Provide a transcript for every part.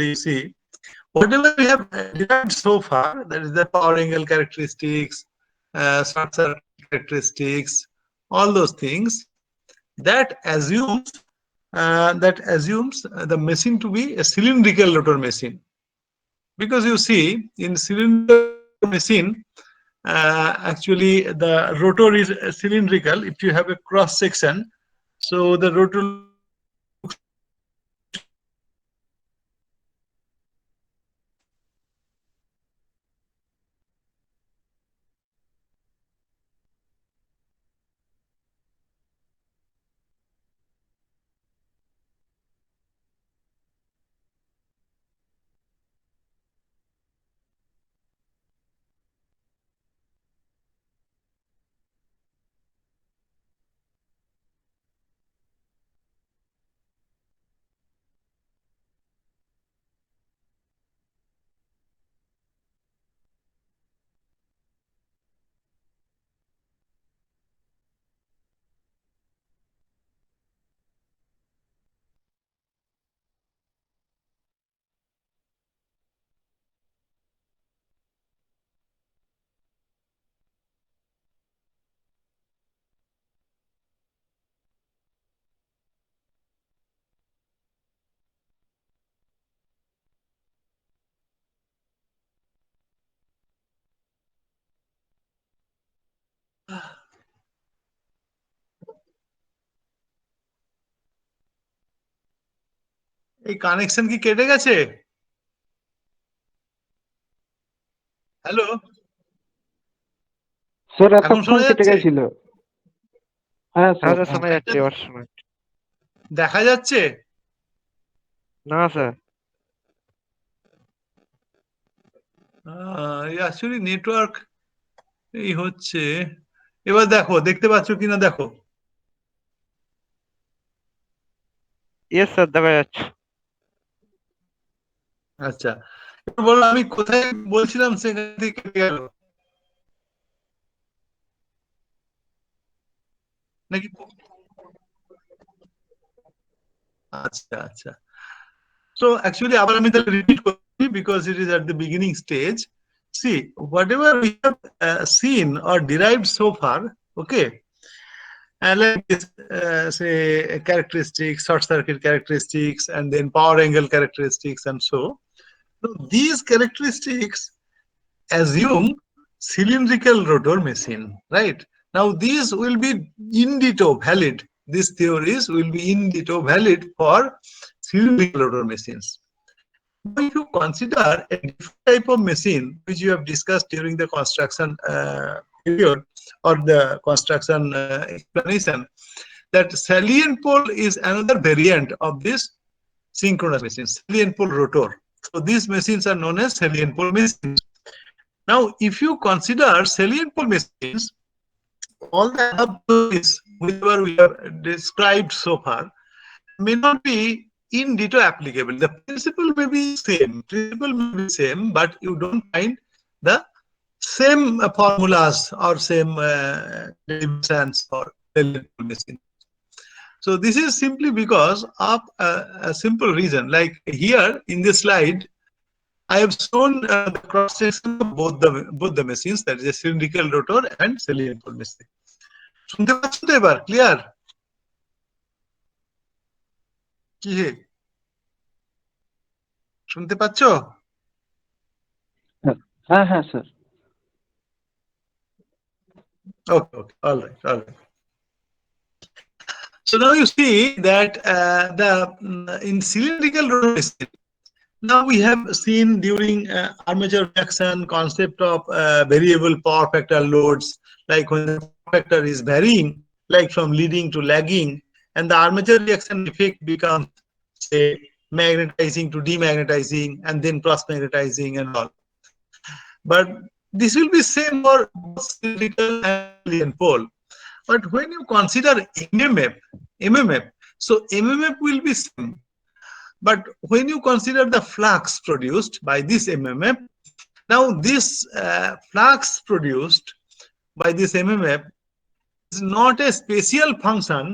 you see, whatever we have derived so far, that is the power angle characteristics, short circuit characteristics, all those things, that assumes the machine to be a cylindrical rotor machine. Because you see, in cylindrical machine, actually the rotor is cylindrical. If you have a cross section, so the rotor looks এই connection কি কেটে গেছে? Hello, sir এখন এতক্ষণ শোনা কেটে যাচ্ছে? গেছিল। হ্যাঁ স্যার। শোনা যাচ্ছে এবার শোনা যাচ্ছে। দেখা যাচ্ছে? না স্যার, অ্যাকচুয়ালি নেটওয়ার্ক এই হচ্ছে। এবার দেখো, দেখতে পাচ্ছ কিনা দেখো। ইয়েস স্যার দেখা যাচ্ছে। আচ্ছা, এবার বলো আমি কোথায় বলছিলাম সেখান থেকে কেটে গেল নাকি? আচ্ছা আচ্ছা। So actually, আবার আমি তাহলে repeat করছি because it is at the beginning stage. See, whatever we have seen or derived so far, okay, like this, say characteristics, short circuit characteristics, and then power angle characteristics, and so. So these characteristics assume cylindrical rotor machine, right? Now these will be in ditto valid. These theories will be in ditto valid for cylindrical rotor machines. Now, if you consider a different type of machine, which you have discussed during the construction period or the construction explanation, that salient pole is another variant of this synchronous machine, salient pole rotor. So these machines are known as salient pole machines. Now, if you consider salient pole machines, all the above theories, whichever we have described so far, may not be in ditto applicable. The principle may be same, but you don't find the same formulas or same derivations for salient pole machine. So this is simply because of a simple reason. Like here in this slide, I have shown the cross section of both the machines, that is a cylindrical rotor and salient pole machine. শুনতে পাচ্ছ তো এবার clear? কি হে, শুনতে পাচ্ছ? হ্যাঁ হ্যাঁ sir. Okay, all right. So now you see that in cylindrical rotor machine, now we have seen during armature reaction concept of variable power factor loads, like when the power factor is varying, like from leading to lagging, and the armature reaction effect becomes, say, magnetizing to demagnetizing, and then cross magnetizing and all. But this will be same for both cylindrical and salient pole. But when you consider MMF, so MMF will be same. But when you consider the flux produced by this MMF, now this flux produced by this MMF is not a special function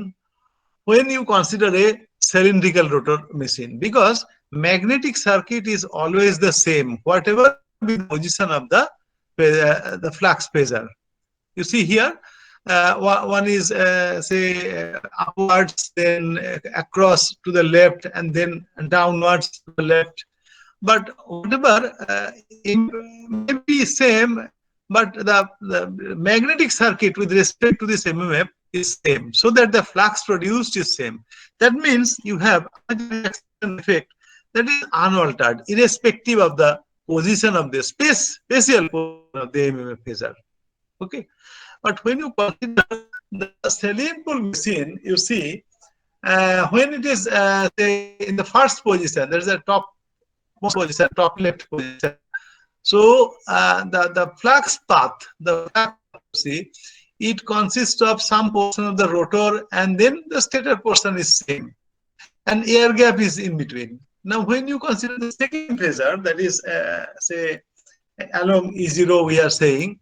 when you consider a cylindrical rotor machine, because magnetic circuit is always the same, whatever be the position of the flux phasor. You see here, one is say upwards, then across to the left, and then downwards to the left. But whatever may be same, but the magnetic circuit with respect to this MMF is same, so that the flux produced is same. That means you have an effect that is unaltered, irrespective of the position of the spatial position of the MMF phasor. Okay, but when you consider the salient pole machine, you see when it is say in the first position, there is a top most position, top left position. So the flux path, see, it consists of some portion of the rotor, and then the stator portion is same, and air gap is in between. Now, when you consider the second phasor, that is say along E0, we are saying.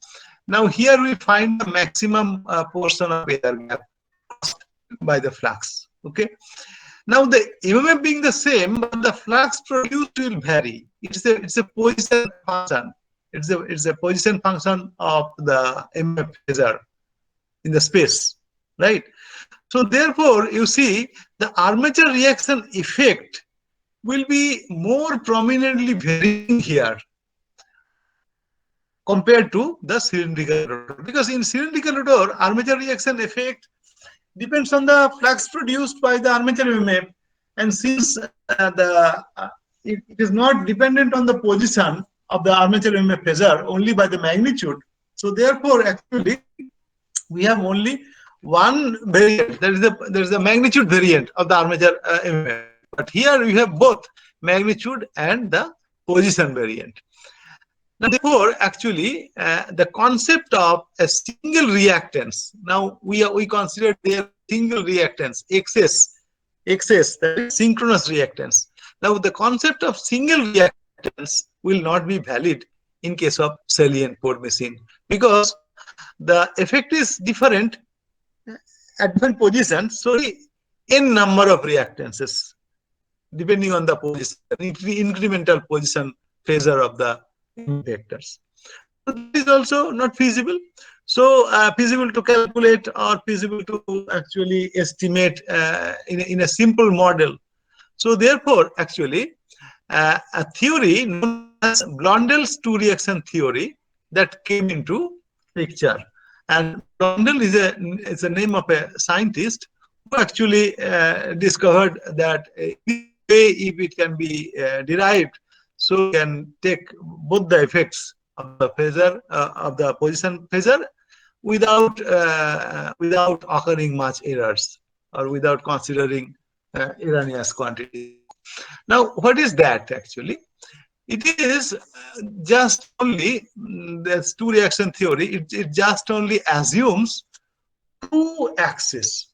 Now here we find the maximum portion of air gap crossed by the flux. Okay. Now the MMF being the same, but the flux produced will vary. It's a position function. It's a position function of the MMF phasor in the space, right? So therefore, you see the armature reaction effect will be more prominently varying here compared to the cylindrical rotor, because in cylindrical rotor, armature reaction effect depends on the flux produced by the armature MMF, and since it is not dependent on the position of the armature MMF phasor, only by the magnitude. So therefore, actually, we have only one variant. There is a magnitude variant of the armature MMF, but here we have both magnitude and the position variant. Now, therefore, actually, the concept of a single reactance. Now we consider their single reactance, XS, that is synchronous reactance. Now, the concept of single reactance will not be valid in case of salient pore machine, because the effect is different at different positions. So, n number of reactances depending on the position, incremental position phasor of the vectors. So this is also not feasible. So feasible to calculate or feasible to actually estimate in a simple model. So therefore, actually, a theory known as Blondel's two-reaction theory that came into picture. And Blondel is a name of a scientist who actually discovered that if it can be derived, so we can take both the effects of the phasor of the position phasor without occurring much errors or without considering erroneous quantity. Now, what is that actually? It is just only this two reaction theory. It just only assumes two axes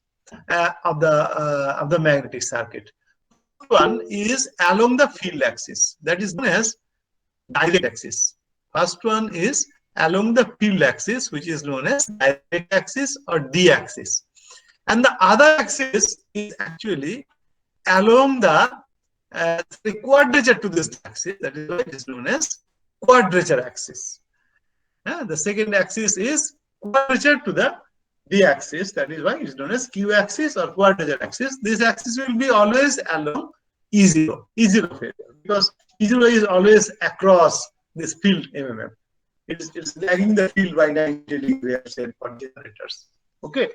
of the magnetic circuit. One is along the field axis, that is known as direct axis. First one is along the field axis, which is known as direct axis or D axis, and the other axis is actually along the quadrature to this axis. That is why it is known as quadrature axis. The second axis is quadrature to the D axis. That is why it is known as Q axis or quadrature axis. This axis will be always along E0 phasor, because E0 is always across this field MMF. It's lagging the field by 90 degrees for generators. Okay,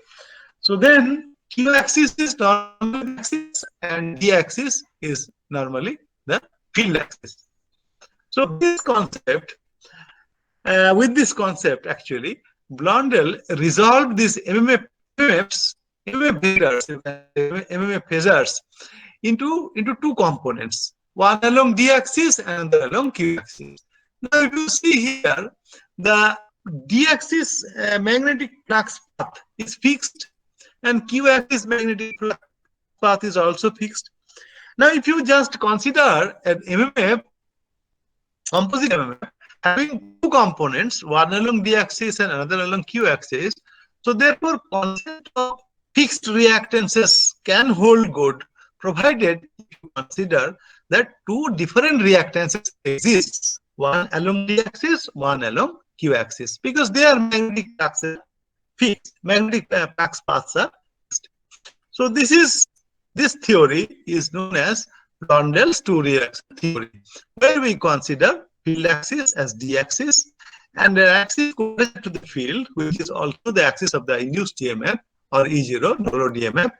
so then Q axis is normal axis and D axis is normally the field axis. So this concept, with this concept, actually, Blondel resolved these MMF phasors into two components, one along D axis and another along Q axis. Now, if you see here, the D axis magnetic flux path is fixed, and Q axis magnetic flux path is also fixed. Now, if you just consider an MMF, composite MMF, having two components, one along D axis and another along Q axis, so therefore, concept of fixed reactances can hold good, provided you consider that two different reactances exist, one along D axis, one along Q axis, because their magnetic flux are fixed, magnetic flux paths are fixed. So this theory is known as Blondel's two-reaction theory, where we consider field axis as D axis and an axis closest to the field, which is also the axis of the induced EMF or E0, no load EMF,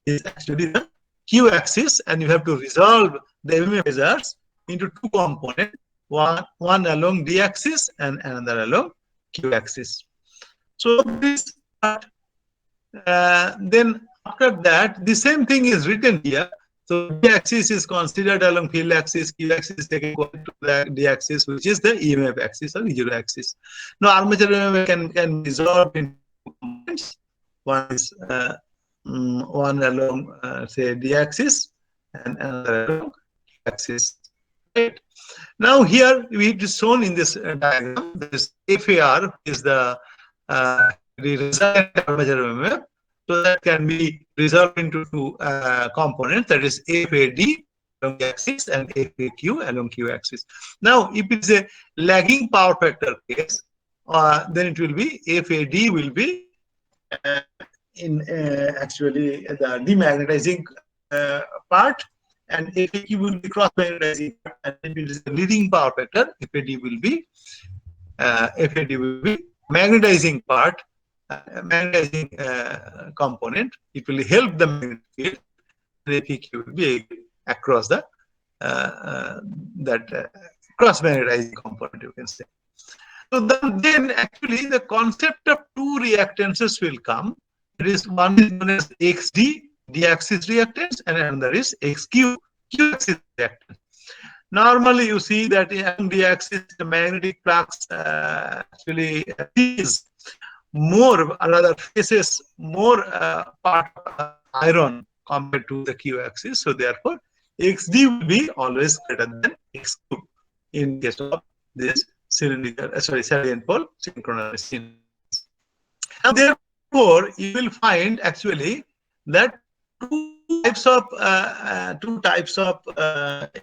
is actually the Q axis, and you have to resolve the EMF phasors into two components, one along D axis and another along Q axis. So this part, then after that, the same thing is written here. So D axis is considered along field axis, Q axis is taken to the D axis, which is the EMF axis or E0 axis. Now armature EMF can be resolved into two components. One is one along say D axis and another along Q axis. Right. Now here it is shown in this diagram. This FAR is the resultant armature EMF. So that can be resolved into two components, that is FAD along the axis and FAQ along Q axis. Now, if it is a lagging power factor case, then it will be FAD will be in actually the demagnetizing part, and FAQ will be cross magnetizing part, and if it is a leading power factor, FAD will be magnetizing part. Magnetizing component, it will help the magnetic field. The FEQ will be across the cross magnetizing component, you can say. So then actually the concept of two reactances will come. It is one is known as XD, D axis reactance, and another is XQ, Q axis reactance. Normally you see that in D axis the magnetic flux actually is more, rather faces more part of iron compared to the Q axis. So therefore, XD will be always greater than XQ in case of this cylindrical, salient pole synchronous machine. Now therefore, you will find actually that two types of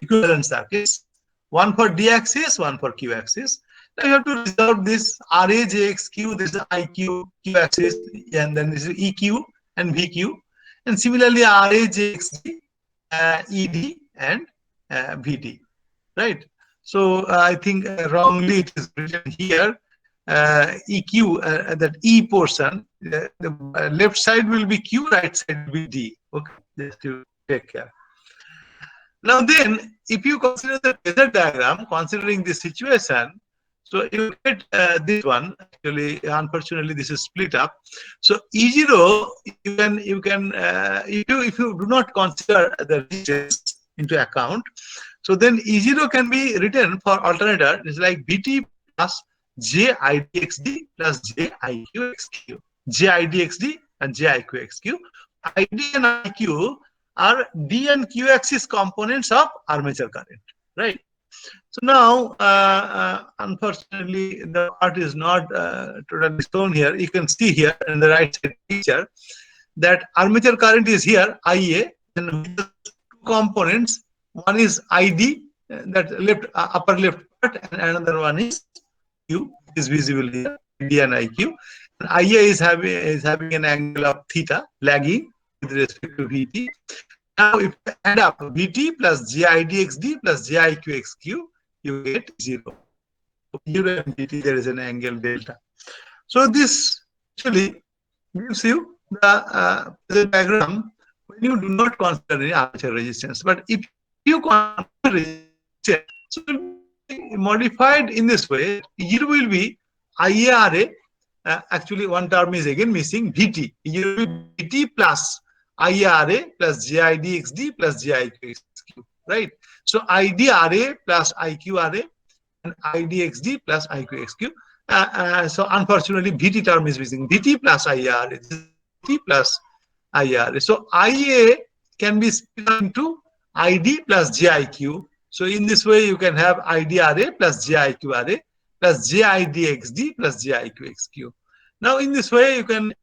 equivalent circuits, one for D axis, one for Q axis. Now you have to resolve this RA, JXQ, this is IQ, Q axis, and then this is EQ and VQ. And similarly, RA, JXD, ED, and VD, right? So I think wrongly it is written here, EQ, that E portion, the left side will be Q, right side will be D. Okay, just to take care. Now then, if you consider the phasor diagram, considering this situation, so you get this one. Actually, unfortunately, this is split up. So E0, you can if you do not consider the resistance into account, so then E0 can be written for alternator. It's like VT plus JIDXD plus JIQXQ, JIDXD and JIQXQ. ID and IQ are D and Q axis components of armature current, right? So now, unfortunately, the part is not totally shown here. You can see here in the right side picture that armature current is here, IA, and with the two components, one is ID, that left upper left part, and another one is Q, is visible here, ID and IQ. And IA is having an angle of theta, lagging with respect to VT. Now, if you add up VT plus JIDXD plus JIQXQ, you get 0. So 0 and VT, there is an angle delta. So this actually gives you the diagram when you do not consider any armature resistance. But if you consider resistance, so it will be modified in this way. It will be IARA. Actually, one term is again missing, VT. It will be VT plus IRA plus JIDXD plus JIQXQ, right? So IDRA plus IQRA and IDXD plus IQXQ. So unfortunately, VT term is missing. VT plus IRA, VT plus IRA. So IA can be split into ID plus JIQ. So in this way, you can have IDRA plus JIQRA plus JIDXD plus JIQXQ. Now in this way, you can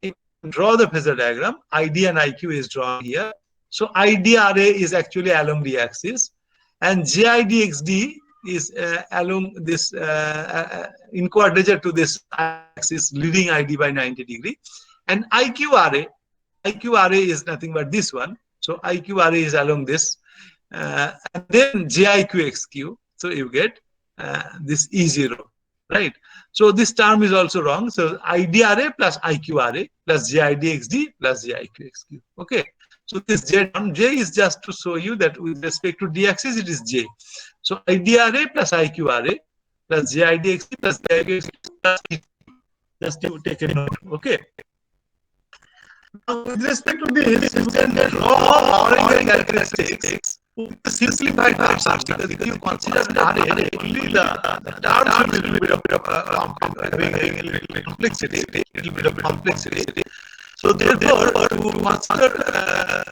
draw the phasor diagram. ID and IQ is drawn here. So IDRA is actually along the axis, and JIDXD is along this in quadrature to this axis, leading ID by 90 degree, and IQRA is nothing but this one. So IQRA is along this, and then JIQXQ. So you get this E0, right? So this term is also wrong. So IDRA plus IQRA plus JIDXD plus JIQXQ. Okay. So this J term, J is just to show you that with respect to D axis, it is J. So IDRA plus IQRA plus JIDXD plus JIQXD plus E. Just to take a note. Okay. Now, with respect to this, you can draw power angle characteristics with a simplified version, because if you consider RA, only the terms will be a little bit of having a little bit of complexity. So therefore, to consider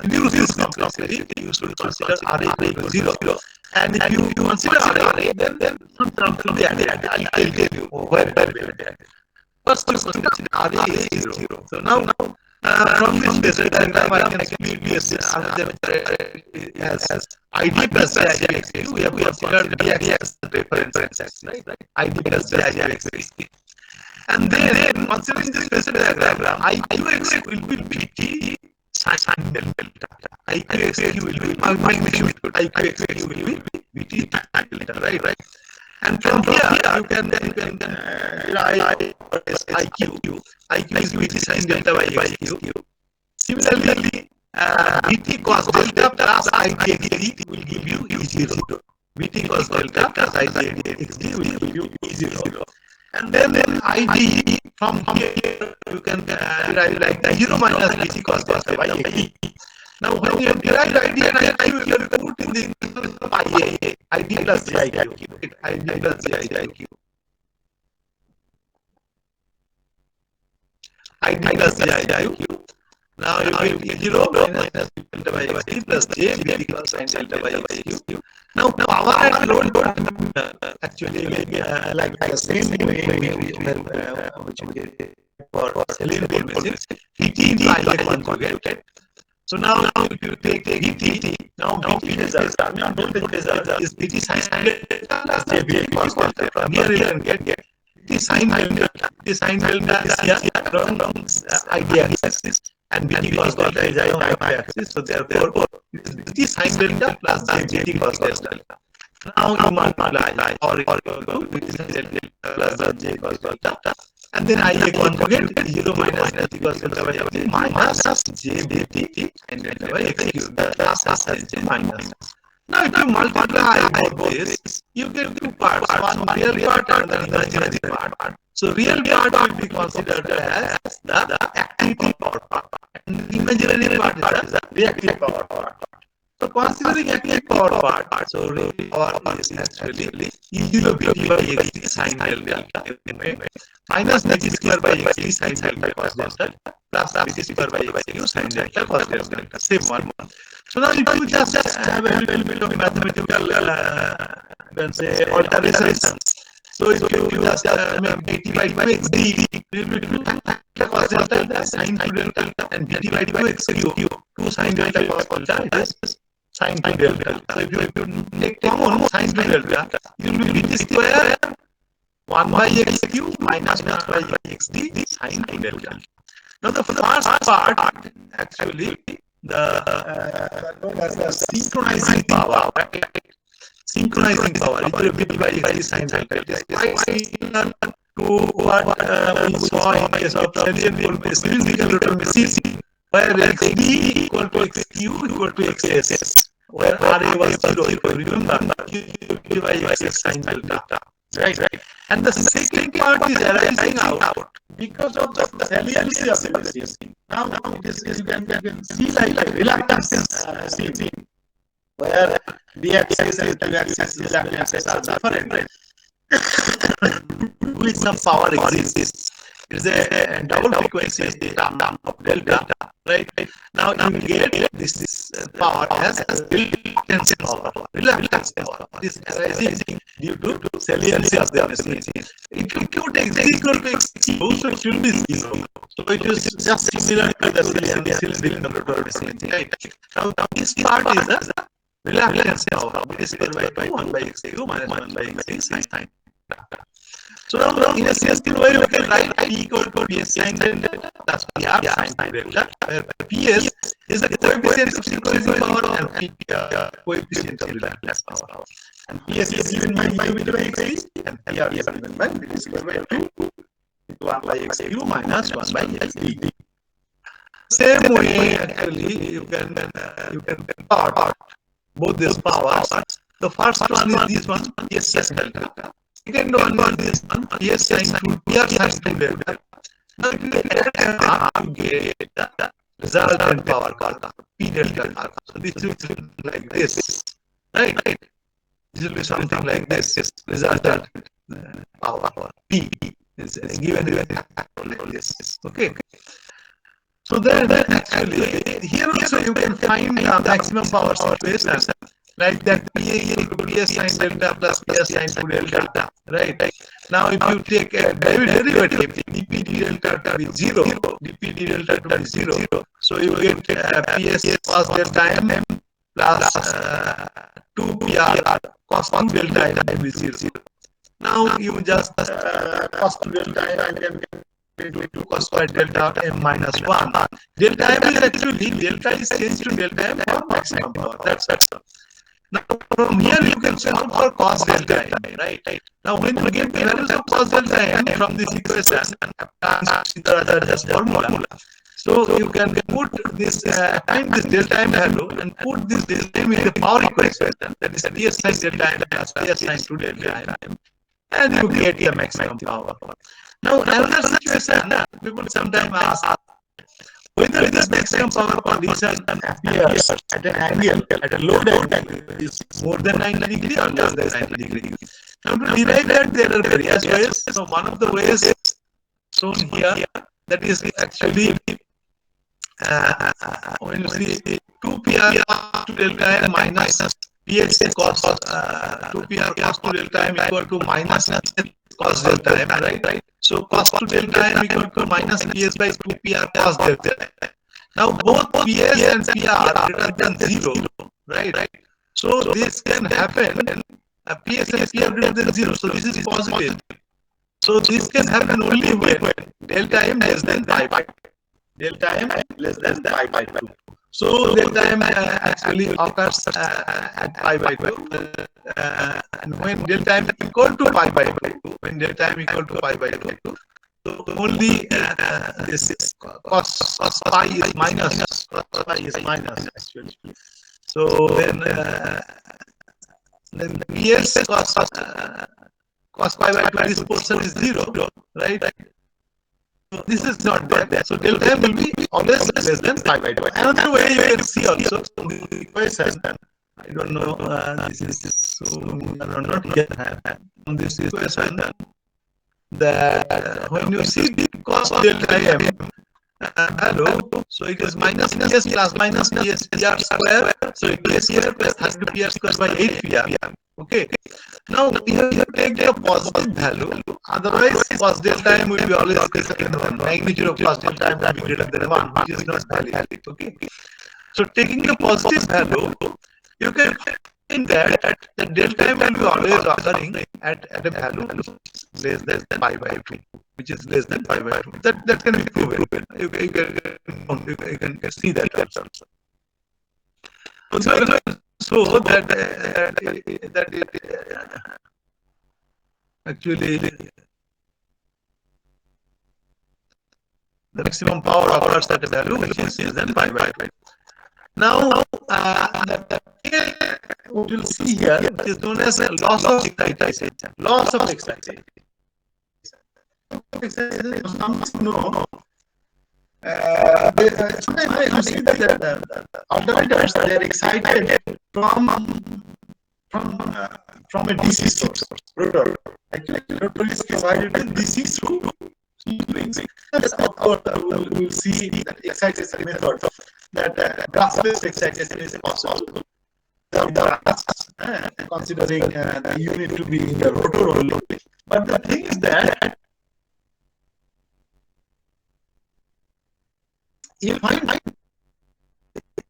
reduce this complexity, you should consider RA equal to 0. And if you consider RA, then some terms will be added. I'll tell you where it will be added. First, you consider RA is 0. So now, from this basic diagram, I can split this as ID plus JIDXD. We have considered DX as the reference axis, right? ID plus JIDXD. And then, considering this basic diagram, IQX will be BT sin delta. IQXQ will be IQXQ will be BT sin delta, right? And from here, you can derive what is IQ. IQ is BT sin delta by XQ. Similarly, BT cos delta plus IDXD will give you E0. BT cos delta plus IDXD will give you E0. And then ID, from here, you can derive like the 0 minus BT cos delta by XD. Now, when you have derived ID and IQ, you have put in the equation of IA, ID plus JIQ, ID plus JIQ. ID plus JIQ. Now, you get 0 minus delta by XD plus J, BT cos sin delta by XQ. Now, power at load actually like the same way which we get for saline machines, VT into IA conjugate. So now if you take VT, now VT result, terminal voltage result is VT sin delta plus JBT cos delta. From here you can get VT sin delta. VT sin delta is here from ID axis, and VT cos delta is on Y axis. So therefore, it is VT sin delta plus JBT cos delta. Now you multiply or equal to VT sin delta plus J cos delta. And then IA conjugate 0 minus BT cos delta by XD minus JBT and delta by XQ. That's J minus. Now, if you multiply both this, you get two parts, one real part and the imaginary part. So, real part will be considered as the activity power part, and the imaginary part is the reactive power part. So, considering active power part, so real power is actually E0 BT by XD sin delta minus BT square by XD sin delta cos delta plus BT square by XQ sin delta cos delta. Same one. So now if you just have a little bit of mathematical, you can say alterations. So if you just make BT by 2 XD, it will be 2 cos delta sin delta, and BT by 2 XQ, 2 sin delta cos delta, it is sin delta. So if you take common sin delta, it will be BT square 1 by XQ minus 1 by XD sin delta. Now the first part actually the synchronizing power, synchronizing power is BT by XD sin delta. It is quite similar to what we saw in case of cylindrical rotor machine, where XD equal to XQ equal to XS, where RA was 0. If you remember, BT by XS sin delta. Right. And the second part is arising out because of the saliency of the machine. Now it is, you can see like reluctance scene, where the axis and the axis reluctances are different. With some power exists. It is a double frequency term of delta. Right. Now you get this power as reluctance power. Reluctance power is arising due to saliency of the machine. If you take Z equal to XQ, so it should be 0. So it is just similar to the cylindrical rotor machine. Right. Now this part is the reluctance power, b square by 2, 1 by x cube minus 1 by x sin theta. So now in a simple way, we can write P equal to PS sin delta plus PR sin delta, where PS is the coefficient of sequencing power and PR coefficient of reluctance power. And PS is given by u by x and PR is given by b square by 2 into 1 by x cube minus 1 by x d. Same way, actually, you can plot both these powers. The first one is this one, PS delta. Second one is this one, PS sin 2, PR sin 2 delta. Now, if you add you get the resultant power called P delta. So this will be like this, right? This will be something like this. Resultant power P is given like this. Okay. So then actually here also you can find the maximum power situation like that P equal to PS sin delta plus PS sin 2 delta, right? Now if you take a derivative dp delta to be 0, dp delta to be 0, so you get PS cos delta m plus 2 PR cos 2 delta m to be 0. Now you just cos 2 delta m can into 2 cos square delta m minus 1. Delta m is actually delta is changed to delta m for maximum power. That's all. Now from here you can solve for cos delta m, right? Now when you get the values of cos delta m from this equation, just formula. So you can put this find this delta m value and put this delta m in the power equation. That is PS sin delta m plus PS sin 2 delta m, and you get the maximum power. Now, another situation, people sometimes ask whether this maximum power condition appears at an angle, at a load angle, is more than 90 degrees or less than 90 degrees. Now, to derive that, there are various ways. So, one of the ways shown here, that is actually when you see 2 PR cos 2 delta m minus PS cos 2 PR cos 2 delta m equal to minus cos delta m, right? So cos 2 delta m equal to minus PS by 2 PR cos delta m. Now both PS and PR are greater than 0, right? So this can happen, PS and PR greater than 0, so this is positive. So this can happen only when delta m less than pi by 2. Delta m less than pi by 2. So delta m actually occurs at pi by 2. And when delta m equal to pi by 2, when delta m equal to pi by 2, so only this cos pi is minus, actually. So then PS cos pi by 2, this portion is 0, right? So this is not there. So delta m will be always less than pi by 2. Another way you can see also from the equation, I don't know, this is so not here on this equation, that when you see the cos delta m value, so it is minus PS plus minus PS PR square, so it is here plus 30 PR square by 8 PR. Okay. Now we have to take the positive value, otherwise cos delta m will be always greater than 1. Magnitude of cos delta m will be greater than 1, which is not valid. Okay. So taking the positive value, you can think that the delta m will be always occurring at a value less than pi by 2, which is less than pi by 2. That can be proven. You can see that also. So that actually the maximum power occurs at a value which is less than pi by 2. Now, what you'll see here is known as a loss of excitation. Loss of excitation. Sometimes you see that alternators they are excited from a DC source. Rotor. Actually, rotor is provided with DC springs. Of course, we will see that excitation method that gas-based excitation is possible. Considering the unit to be in the rotor only. But the thing is that you find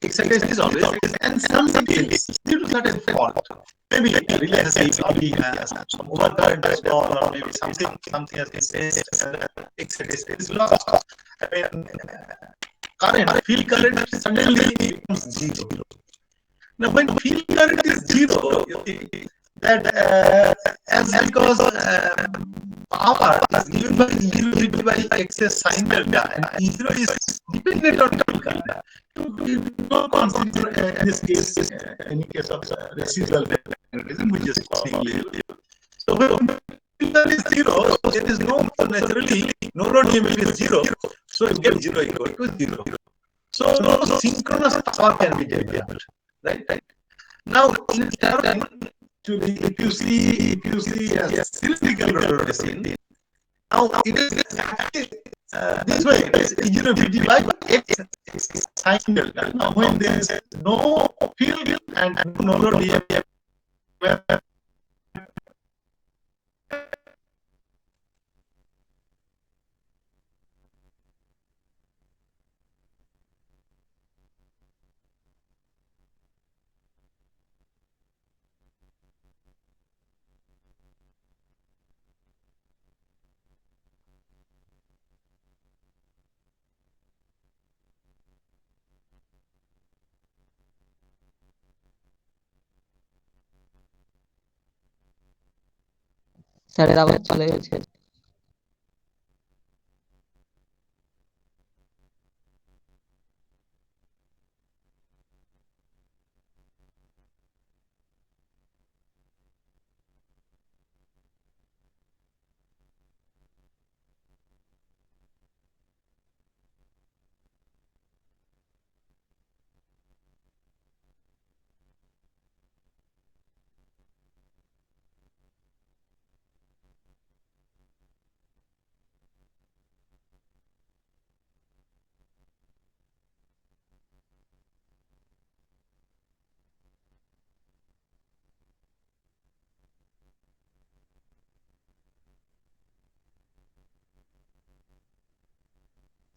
excitation is always, and some details due to certain fault, maybe a relationship, or some overcurrent has gone, or maybe something has been changed, and excitation is lost. I mean, field current suddenly becomes zero. Now, when field current is zero, you see that as because power is given by E0 by excess sine delta, and E0 is dependent on field current. We don't consider in this case, any case of residual magnetism, which is negligible. So when field current is zero, there is no naturally no load EMF is zero, so you get zero equal to zero. So no synchronous power can be developed, right? Now, in turn, if you see a cylindrical rotor machine, now it is this way. It is VD by X sine delta. Now, when there is no field and no load EMF, স্যারের আবার চলে গেছে।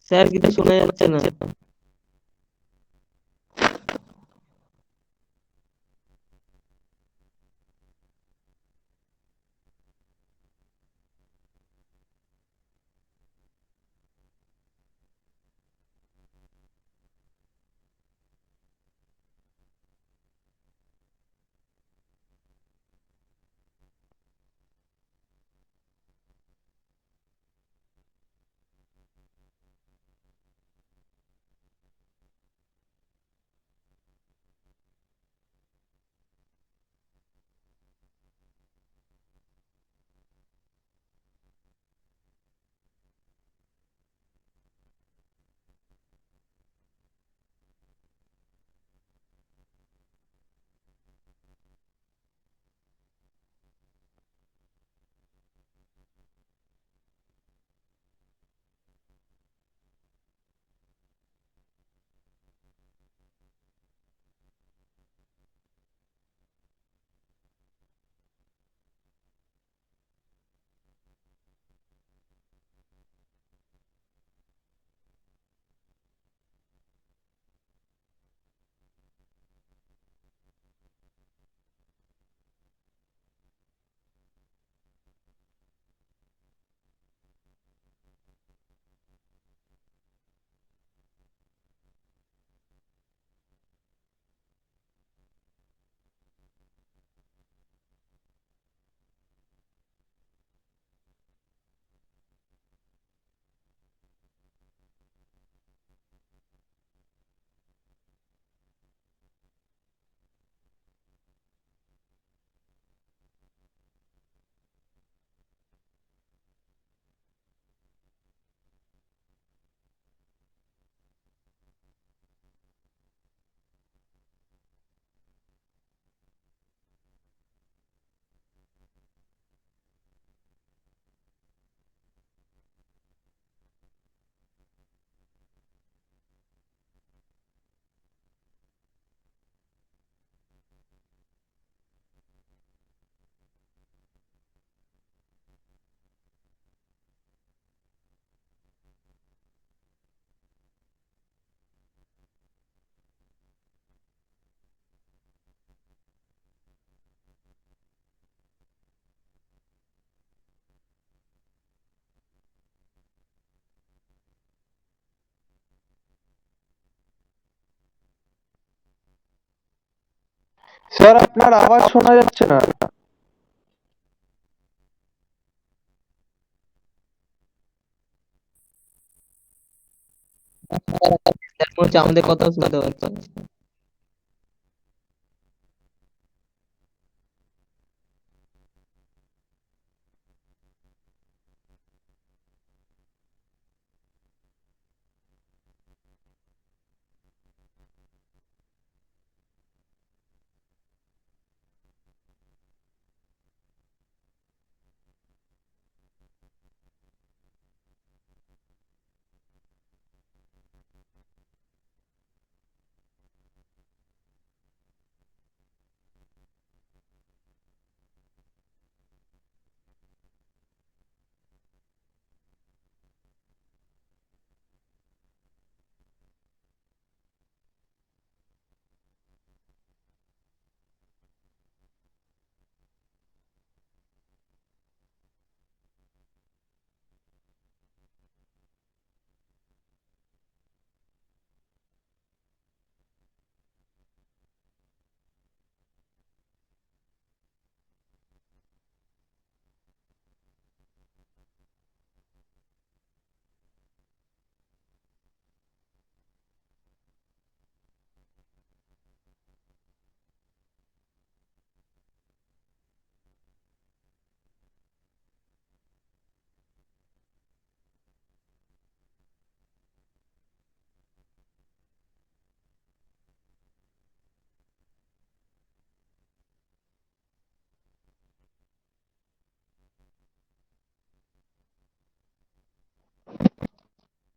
Sir কিছু শোনা যাচ্ছে না। Sir আপনার আওয়াজ শোনা যাচ্ছে না। স্যার মনে হচ্ছে আমাদের কথা শুনতে পাচ্ছে না।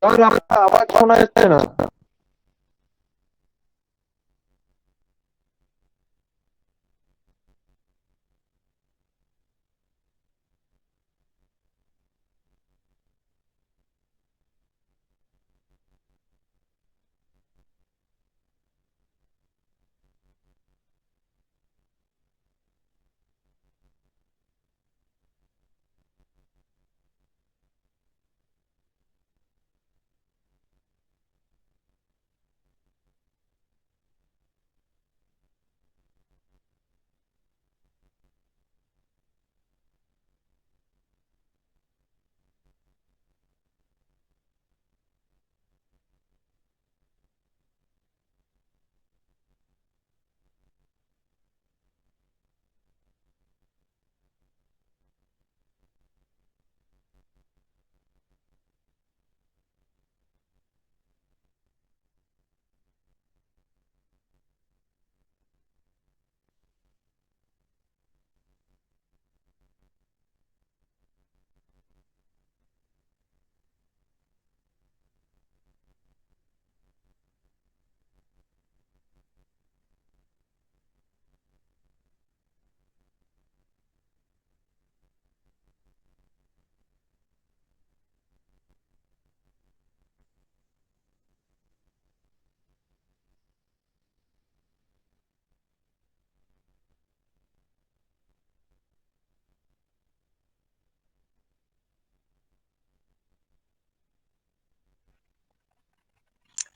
স্যার আপনার আওয়াজ শোনা যাচ্ছে না।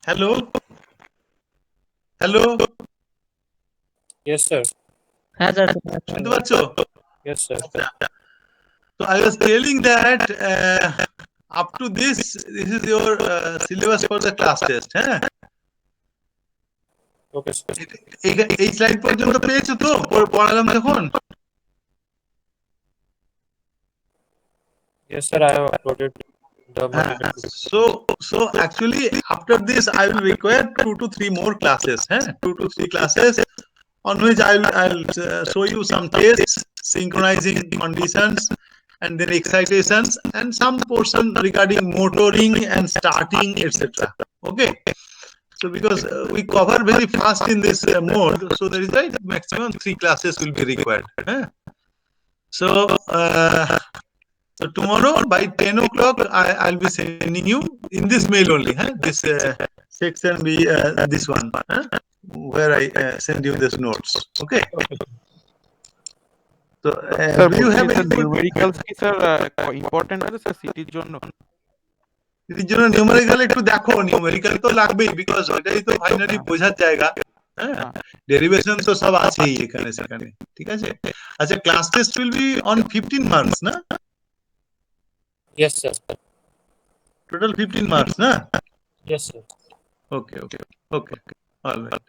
Hello, hello, Yes, sir. হ্যাঁ স্যার, শুনতে পাচ্ছো? Yes, sir. So I was telling that up to this is your syllabus for the class test. হ্যাঁ, Okay, sir. এই স্লাইড পর্যন্ত পেয়েছো তো পড়ালাম যখন? Yes, sir. I have uploaded the material. So actually after this I will require 2 to 3 more classes. 2 to 3 classes on which I'll show you some tests, synchronizing conditions, and then excitations, and some portion regarding motoring and starting, etc. Okay. So because we cover very fast in this mode, so there is a maximum 3 classes will be required. So tomorrow by 10 o'clock I'll be sending you in this mail only. This section be this one, where I send you these notes. Okay. So sir do you বলছি have sir any numericals কি sir important আছে sir সিটির জন্য? এর জন্য numerical একটু দেখো, numerical তো লাগবেই, বিকজ ওইটাই তো ফাইনালি বোঝার জায়গা। হ্যাঁ, হ্যাঁ। ডেরিভেশন তো সব আছেই এখানে সেখানে, ঠিক আছে। আচ্ছা, class test will be on 15 marks না, Yes, sir. টোটাল 15 মার্কস না? Yes, sir. ওকে ওকে ওকে, অলরাইট।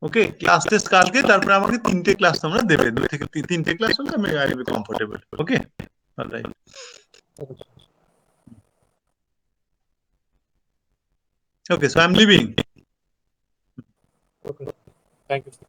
ওকে, ক্লাস টেস্ট কালকে, তারপরে আমাকে 3টে ক্লাস তোমরা দেবে, 2 থেকে 3টে ক্লাস হলে আমি I will be comfortable. Okay, alright. Okay, sir. Okay, so I am living. Okay. Thank you, sir.